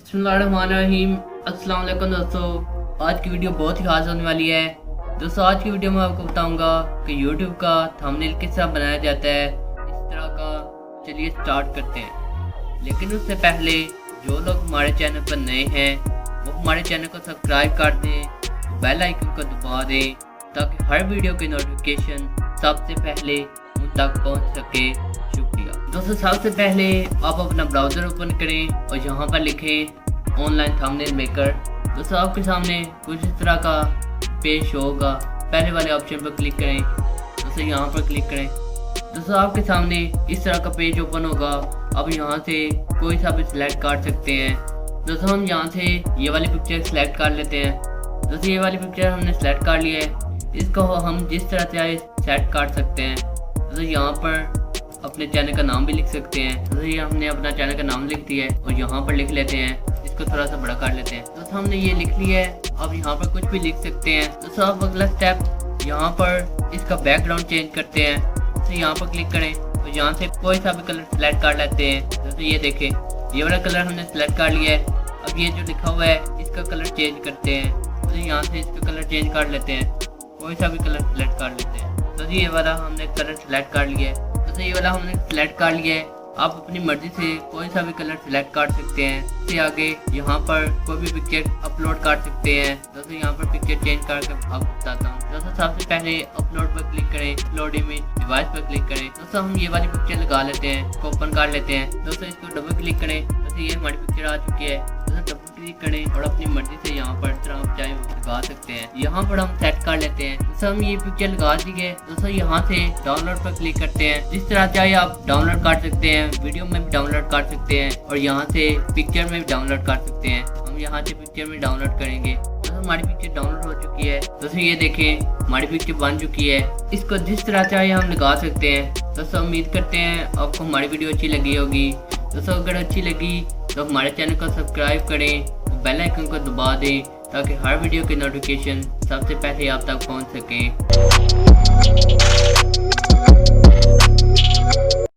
बिस्मिल्लाहिर्रहमानिर्रहीम। अस्सलाम वालेकुम दोस्तों, आज की वीडियो बहुत ही खास होने वाली है। दोस्तों आज की वीडियो में आपको बताऊंगा कि YouTube का थंबनेल किस तरह बनाया जाता है। इस तरह का चलिए स्टार्ट करते हैं। लेकिन उससे पहले जो लोग हमारे चैनल पर नए हैं वो हमारे चैनल को सब्सक्राइब कर दें, बेल आइकन को दबा दें ताकि हर वीडियो की नोटिफिकेशन सबसे पहले उन तक पहुंच सके। शुक्रिया दोस्तों। सबसे पहले आप अपना ब्राउज़र ओपन करें और यहाँ पर लिखें ऑनलाइन थंबनेल मेकर। दोस्तों आपके सामने कुछ इस तरह का पेज होगा। पहले वाले ऑप्शन पर क्लिक करें। दोस्तों यहाँ पर क्लिक करें। दोस्तों आपके सामने इस तरह का पेज ओपन होगा। अब यहाँ से कोई सा भी सिलेक्ट कर सकते हैं। दोस्तों हम यहाँ से ये वाली पिक्चर सेलेक्ट कर लेते हैं। दोस्तों ये वाली पिक्चर हमने सेलेक्ट कर लिया है। इसको हम जिस तरह से सेट कर सकते हैं। दोस्तों यहाँ पर अपने चैनल का नाम भी लिख सकते हैं। दोस्तों ये हमने अपना चैनल का नाम लिख दिया है और यहाँ पर लिख लेते हैं। इसको थोड़ा सा बड़ा कर लेते हैं। दोस्तों हमने ये लिख लिया है। अब यहाँ पर कुछ भी लिख सकते हैं। दोस्तों अब अगला स्टेप यहाँ पर इसका बैकग्राउंड चेंज करते हैं। दोस्तों यहाँ पर क्लिक करें तो यहाँ से कोई सा भी कलर सेलेक्ट कर लेते हैं। दोस्तों ये देखें ये वाला कलर हमने सेलेक्ट कर लिया है। अब ये जो लिखा हुआ है इसका कलर चेंज करते हैं। तो यहाँ से इसका कलर चेंज कर लेते हैं। कोई सा भी कलर सेलेक्ट कर लेते हैं। तो ये वाला हमने कलर सेलेक्ट कर लिया है। तो ये वाला हमने सेलेक्ट कर लिया है। आप अपनी मर्जी से कोई सा भी कलर सेलेक्ट कर सकते हैं। इससे आगे यहाँ पर कोई भी पिक्चर अपलोड कर सकते हैं। दोस्तों यहाँ पर पिक्चर चेंज करके आपको बताता हूँ। दोस्तों सबसे पहले अपलोड पर क्लिक करें, अपलोड इमेज डिवाइस पर क्लिक करें। दोस्तों हम ये वाली पिक्चर लगा लेते हैं, इसको ओपन कर लेते हैं। दोस्तों इसको डबल क्लिक करें। दोस्तों ये हमारी पिक्चर आ चुकी है। दोस्तों डबल क्लिक करें और अपनी मर्जी से यहाँ पर तरह आप चाहे लगा सकते हैं। यहाँ पर हम सेट कर लेते हैं। दोस्तों हम ये पिक्चर लगा दी है। दोस्तों यहाँ से डाउनलोड पर क्लिक करते हैं। जिस तरह चाहे आप डाउनलोड कर सकते हैं, वीडियो में भी डाउनलोड कर सकते हैं और यहाँ से पिक्चर में भी डाउनलोड कर सकते हैं। हम यहाँ से पिक्चर में डाउनलोड करेंगे। दोस्तों हमारी पिक्चर डाउनलोड हो चुकी है। दोस्तों ये देखें हमारी पिक्चर बन चुकी है। इसको जिस तरह चाहे हम लगा सकते हैं। दोस्तों उम्मीद करते हैं आपको हमारी वीडियो अच्छी लगी होगी। दोस्तों अगर अच्छी लगी तो हमारे चैनल को सब्सक्राइब करें, बेल आइकन को दबा दें ताकि हर वीडियो की नोटिफिकेशन सबसे पहले आप तक पहुंच सके।